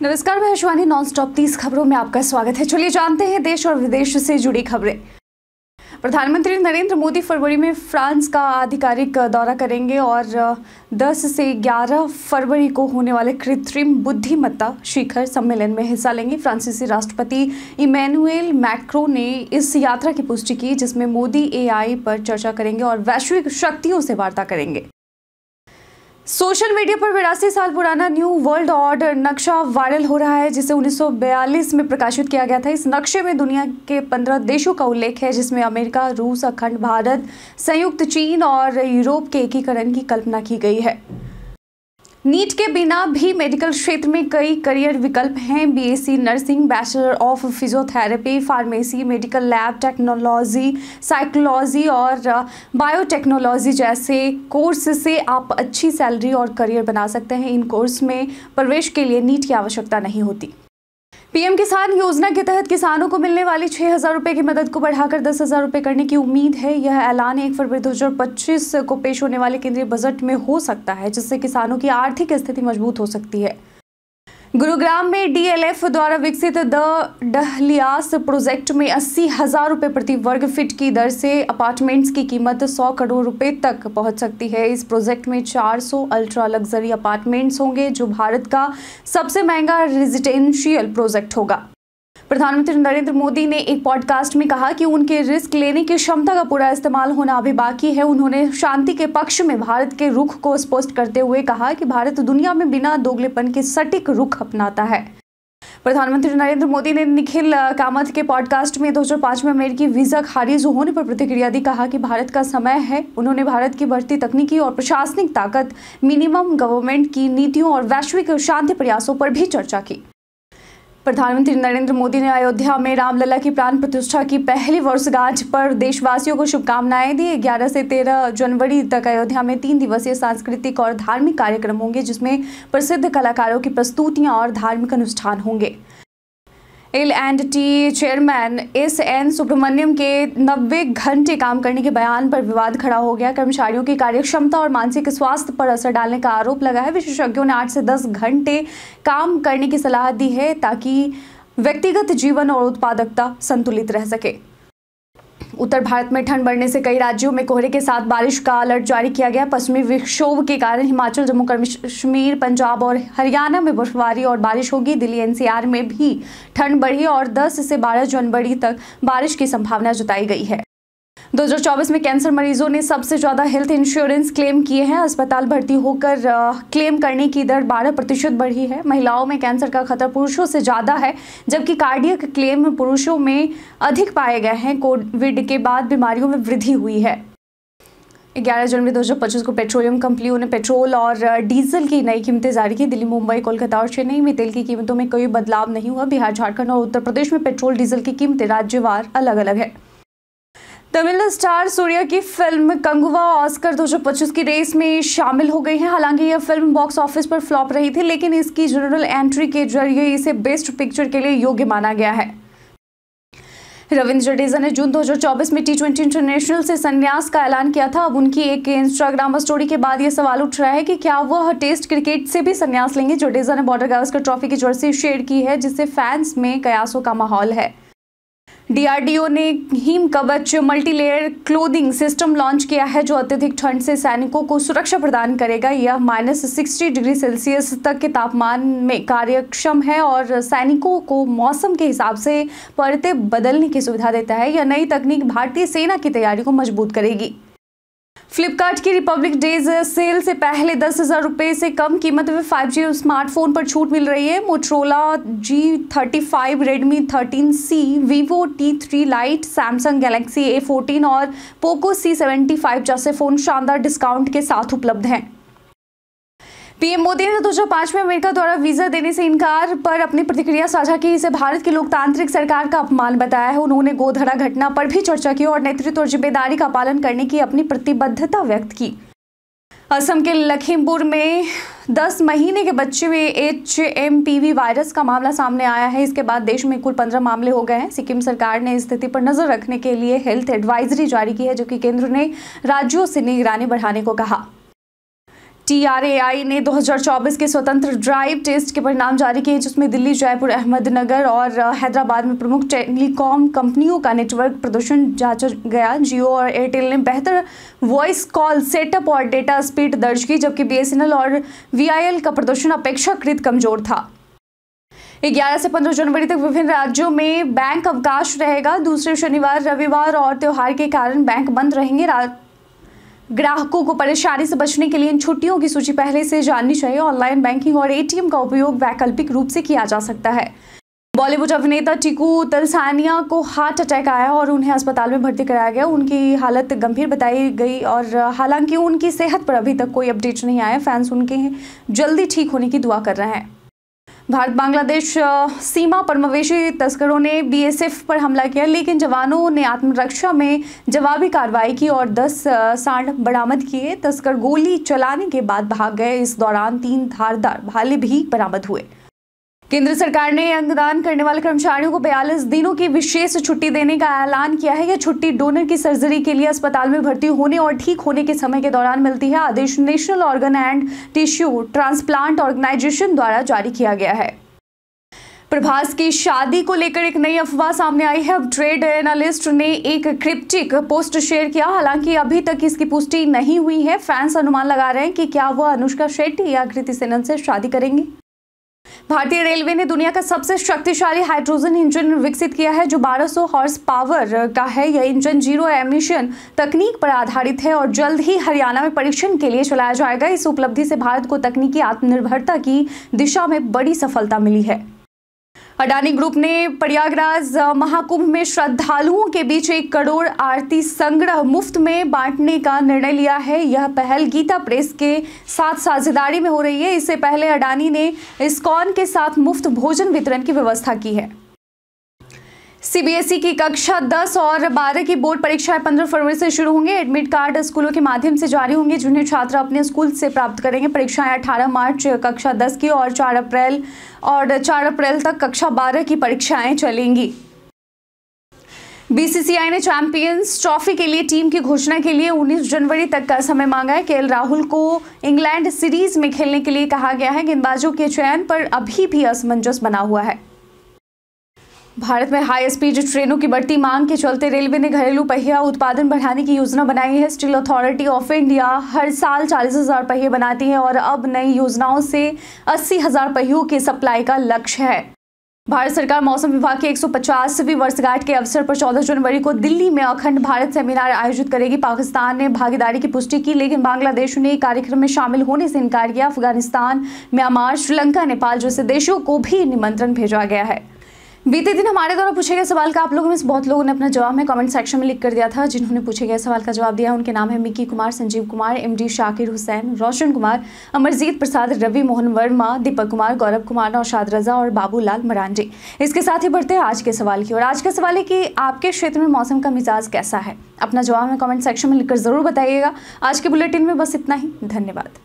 नमस्कार, मैं Shivani. Non stop 30 खबरों में आपका स्वागत है। चलिए जानते हैं देश और विदेश से जुड़ी खबरें। प्रधानमंत्री नरेंद्र मोदी फरवरी में फ्रांस का आधिकारिक दौरा करेंगे और 10 से 11 फरवरी को होने वाले कृत्रिम बुद्धिमत्ता शिखर सम्मेलन में हिस्सा लेंगे। फ्रांसीसी राष्ट्रपति इमैनुएल मैक्रों ने इस यात्रा की पुष्टि की, जिसमें मोदी एआई पर चर्चा करेंगे और वैश्विक शक्तियों से वार्ता करेंगे। सोशल मीडिया पर 82 साल पुराना न्यू वर्ल्ड ऑर्डर नक्शा वायरल हो रहा है, जिसे 1942 में प्रकाशित किया गया था। इस नक्शे में दुनिया के 15 देशों का उल्लेख है, जिसमें अमेरिका, रूस, अखंड भारत, संयुक्त चीन और यूरोप के एकीकरण की कल्पना की गई है। नीट के बिना भी मेडिकल क्षेत्र में कई करियर विकल्प हैं। BSc nursing, bachelor of physiotherapy, pharmacy, medical lab technology, psychology और बायोटेक्नोलॉजी जैसे कोर्स से आप अच्छी सैलरी और करियर बना सकते हैं। इन कोर्स में प्रवेश के लिए नीट की आवश्यकता नहीं होती। पीएम किसान योजना के तहत किसानों को मिलने वाली 6,000 रुपये की मदद को बढ़ाकर 10,000 रुपये करने की उम्मीद है। यह ऐलान 1 फरवरी 2025 को पेश होने वाले केंद्रीय बजट में हो सकता है, जिससे किसानों की आर्थिक स्थिति मजबूत हो सकती है। गुरुग्राम में डीएलएफ द्वारा विकसित द डहलियास प्रोजेक्ट में 80,000 रुपये प्रति वर्ग फीट की दर से अपार्टमेंट्स की कीमत 100 करोड़ रुपए तक पहुंच सकती है। इस प्रोजेक्ट में 400 अल्ट्रा लग्जरी अपार्टमेंट्स होंगे, जो भारत का सबसे महंगा रेजिडेंशियल प्रोजेक्ट होगा। प्रधानमंत्री नरेंद्र मोदी ने एक पॉडकास्ट में कहा कि उनके रिस्क लेने की क्षमता का पूरा इस्तेमाल होना अभी बाकी है। उन्होंने शांति के पक्ष में भारत के रुख को स्पष्ट करते हुए कहा कि भारत दुनिया में बिना दोगलेपन के सटीक रुख अपनाता है। प्रधानमंत्री नरेंद्र मोदी ने निखिल कामत के पॉडकास्ट में 2005 में अमेरिकी वीजा खारिज होने पर प्रतिक्रिया दी। कहा कि भारत का समय है। उन्होंने भारत की बढ़ती तकनीकी और प्रशासनिक ताकत, मिनिमम गवर्नमेंट की नीतियों और वैश्विक शांति प्रयासों पर भी चर्चा की। प्रधानमंत्री नरेंद्र मोदी ने अयोध्या में रामलला की प्राण प्रतिष्ठा की पहली वर्षगांठ पर देशवासियों को शुभकामनाएं दी। 11 से 13 जनवरी तक अयोध्या में 3 दिवसीय सांस्कृतिक और धार्मिक कार्यक्रम होंगे, जिसमें प्रसिद्ध कलाकारों की प्रस्तुतियां और धार्मिक अनुष्ठान होंगे। L&T chairman S.N. सुब्रमण्यम के 90 घंटे काम करने के बयान पर विवाद खड़ा हो गया। कर्मचारियों की कार्यक्षमता और मानसिक स्वास्थ्य पर असर डालने का आरोप लगा है। विशेषज्ञों ने 8 से 10 घंटे काम करने की सलाह दी है, ताकि व्यक्तिगत जीवन और उत्पादकता संतुलित रह सके। उत्तर भारत में ठंड बढ़ने से कई राज्यों में कोहरे के साथ बारिश का अलर्ट जारी किया गया। पश्चिमी विक्षोभ के कारण हिमाचल, जम्मू कश्मीर, पंजाब और हरियाणा में बर्फबारी और बारिश होगी। दिल्ली एनसीआर में भी ठंड बढ़ी और 10 से 12 जनवरी तक बारिश की संभावना जताई गई है। 2024 में कैंसर मरीजों ने सबसे ज्यादा हेल्थ इंश्योरेंस क्लेम किए हैं। अस्पताल भर्ती होकर क्लेम करने की दर 12% बढ़ी है। महिलाओं में कैंसर का खतरा पुरुषों से ज्यादा है, जबकि कार्डियक क्लेम पुरुषों में अधिक पाए गए हैं। कोविड के बाद बीमारियों में वृद्धि हुई है। 11 जनवरी 2025 को पेट्रोलियम कंपनियों ने पेट्रोल और डीजल की नई कीमतें जारी की। दिल्ली, मुंबई, कोलकाता और चेन्नई में तेल की कीमतों में कोई बदलाव नहीं हुआ। बिहार, झारखंड और उत्तर प्रदेश में पेट्रोल डीजल की कीमतें राज्यवार अलग अलग है। तमिल स्टार सूर्या की फिल्म कंगुवा ऑस्कर 2025 की रेस में शामिल हो गई है। हालांकि यह फिल्म बॉक्स ऑफिस पर फ्लॉप रही थी, लेकिन इसकी जनरल एंट्री के जरिए इसे बेस्ट पिक्चर के लिए योग्य माना गया है। रविंद्र जडेजा ने जून 2024 में T20 इंटरनेशनल से संन्यास का ऐलान किया था। अब उनकी एक इंस्टाग्राम स्टोरी के बाद यह सवाल उठ रहा है कि क्या वह टेस्ट क्रिकेट से भी संन्यास लेंगे। जडेजा ने बॉर्डर गावस्कर ट्रॉफी की जर्सी शेयर की है, जिससे फैंस में कयासों का माहौल है। डीआरडीओ ने हिम कवच मल्टीलेयर क्लोथिंग सिस्टम लॉन्च किया है, जो अत्यधिक ठंड से सैनिकों को सुरक्षा प्रदान करेगा। यह -60 डिग्री सेल्सियस तक के तापमान में कार्यक्षम है और सैनिकों को मौसम के हिसाब से परतें बदलने की सुविधा देता है। यह नई तकनीक भारतीय सेना की तैयारी को मजबूत करेगी। फ्लिपकार्ट की रिपब्लिक डेज सेल से पहले 10,000 रुपये से कम कीमत में 5G स्मार्टफोन पर छूट मिल रही है। Motorola G35, Redmi 13C, Vivo T3 light, Samsung Galaxy A14 और पोको C75 जैसे फोन शानदार डिस्काउंट के साथ उपलब्ध हैं। पीएम मोदी ने 2005 में अमेरिका द्वारा वीजा देने से इनकार पर अपनी प्रतिक्रिया साझा की। इसे भारत की लोकतांत्रिक सरकार का अपमान बताया है। उन्होंने गोधरा घटना पर भी चर्चा की और नेतृत्व और जिम्मेदारी का पालन करने की अपनी प्रतिबद्धता व्यक्त की। असम के लखीमपुर में 10 महीने के बच्चे में HMPV वायरस का मामला सामने आया है। इसके बाद देश में कुल 15 मामले हो गए हैं। सिक्किम सरकार ने स्थिति पर नजर रखने के लिए हेल्थ एडवाइजरी जारी की है, जो कि केंद्र ने राज्यों से निगरानी बढ़ाने को कहा। TRAI ने 2024 के स्वतंत्र ड्राइव टेस्ट के परिणाम जारी किए, जिसमें दिल्ली, जयपुर, अहमदनगर और हैदराबाद में प्रमुख टेलीकॉम कंपनियों का नेटवर्क प्रदर्शन जांचा गया। जियो और एयरटेल ने बेहतर वॉइस कॉल सेटअप और डेटा स्पीड दर्ज की, जबकि BSNL और VIL का प्रदर्शन अपेक्षाकृत कमजोर था। 11 से 15 जनवरी तक विभिन्न राज्यों में बैंक अवकाश रहेगा। दूसरे शनिवार, रविवार और त्योहार के कारण बैंक बंद रहेंगे। ग्राहकों को परेशानी से बचने के लिए इन छुट्टियों की सूची पहले से जाननी चाहिए। ऑनलाइन बैंकिंग और ATM का उपयोग वैकल्पिक रूप से किया जा सकता है। बॉलीवुड अभिनेता टिकू तलसानिया को हार्ट अटैक आया और उन्हें अस्पताल में भर्ती कराया गया। उनकी हालत गंभीर बताई गई और हालांकि उनकी सेहत पर अभी तक कोई अपडेट नहीं आया। फैंस उनके जल्दी ठीक होने की दुआ कर रहे हैं। भारत बांग्लादेश सीमा पर मवेशी तस्करों ने BSF पर हमला किया, लेकिन जवानों ने आत्मरक्षा में जवाबी कार्रवाई की और 10 सांड बरामद किए। तस्कर गोली चलाने के बाद भाग गए। इस दौरान 3 धारदार भाले भी बरामद हुए। केंद्र सरकार ने अंगदान करने वाले कर्मचारियों को 42 दिनों की विशेष छुट्टी देने का ऐलान किया है। यह छुट्टी डोनर की सर्जरी के लिए अस्पताल में भर्ती होने और ठीक होने के समय के दौरान मिलती है। आदेश national organ and tissue transplant organisation द्वारा जारी किया गया है। प्रभास की शादी को लेकर एक नई अफवाह सामने आई है। अब ट्रेड एनालिस्ट ने एक क्रिप्टिक पोस्ट शेयर किया, हालांकि अभी तक इसकी पुष्टि नहीं हुई है। फैंस अनुमान लगा रहे हैं कि क्या वह अनुष्का शेट्टी या कृति सेनन से शादी करेंगे। भारतीय रेलवे ने दुनिया का सबसे शक्तिशाली हाइड्रोजन इंजन विकसित किया है, जो 1200 हॉर्स पावर का है। यह इंजन जीरो एमिशन तकनीक पर आधारित है और जल्द ही हरियाणा में परीक्षण के लिए चलाया जाएगा। इस उपलब्धि से भारत को तकनीकी आत्मनिर्भरता की दिशा में बड़ी सफलता मिली है। अडानी ग्रुप ने प्रयागराज महाकुंभ में श्रद्धालुओं के बीच 1 करोड़ आरती संग्रह मुफ्त में बांटने का निर्णय लिया है। यह पहल गीता प्रेस के साथ साझेदारी में हो रही है। इससे पहले अडानी ने इस्कॉन के साथ मुफ्त भोजन वितरण की व्यवस्था की है। CBSE की कक्षा 10 और 12 की बोर्ड परीक्षाएं 15 फरवरी से शुरू होंगे। एडमिट कार्ड स्कूलों के माध्यम से जारी होंगे, जिन्हें छात्र अपने स्कूल से प्राप्त करेंगे। परीक्षाएं 18 मार्च कक्षा 10 की और 4 अप्रैल तक कक्षा 12 की परीक्षाएं चलेंगी। BCCI ने चैंपियंस ट्रॉफी के लिए टीम की घोषणा के लिए 19 जनवरी तक का समय मांगा है। KL राहुल को इंग्लैंड सीरीज में खेलने के लिए कहा गया है। गेंदबाजों के चयन पर अभी भी असमंजस बना हुआ है। भारत में हाई स्पीड ट्रेनों की बढ़ती मांग के चलते रेलवे ने घरेलू पहिया उत्पादन बढ़ाने की योजना बनाई है। स्टील अथॉरिटी ऑफ इंडिया हर साल 40,000 पहिए बनाती है और अब नई योजनाओं से 80,000 पहियों की सप्लाई का लक्ष्य है। भारत सरकार मौसम विभाग की 150वीं वर्षगांठ के अवसर पर 14 जनवरी को दिल्ली में अखंड भारत सेमिनार आयोजित करेगी। पाकिस्तान ने भागीदारी की पुष्टि की, लेकिन बांग्लादेश ने कार्यक्रम में शामिल होने से इनकार किया। अफगानिस्तान, म्यांमार, श्रीलंका, नेपाल जैसे देशों को भी निमंत्रण भेजा गया है। बीते दिन हमारे द्वारा पूछे गए सवाल का आप लोगों में से बहुत लोगों ने अपना जवाब में कमेंट सेक्शन में लिख कर दिया था। जिन्होंने पूछे गए सवाल का जवाब दिया उनके नाम है मिक्की कुमार, संजीव कुमार, MD शाकिर हुसैन, रोशन कुमार, अमरजीत प्रसाद, रवि मोहन वर्मा, दीपक कुमार, गौरव कुमार, नौशाद रजा और बाबूलाल मरांडी। इसके साथ ही बढ़ते हैं आज के सवाल की ओर। आज का सवाल है कि आपके क्षेत्र में मौसम का मिजाज कैसा है। अपना जवाब में कमेंट सेक्शन में लिखकर जरूर बताइएगा। आज के बुलेटिन में बस इतना ही। धन्यवाद।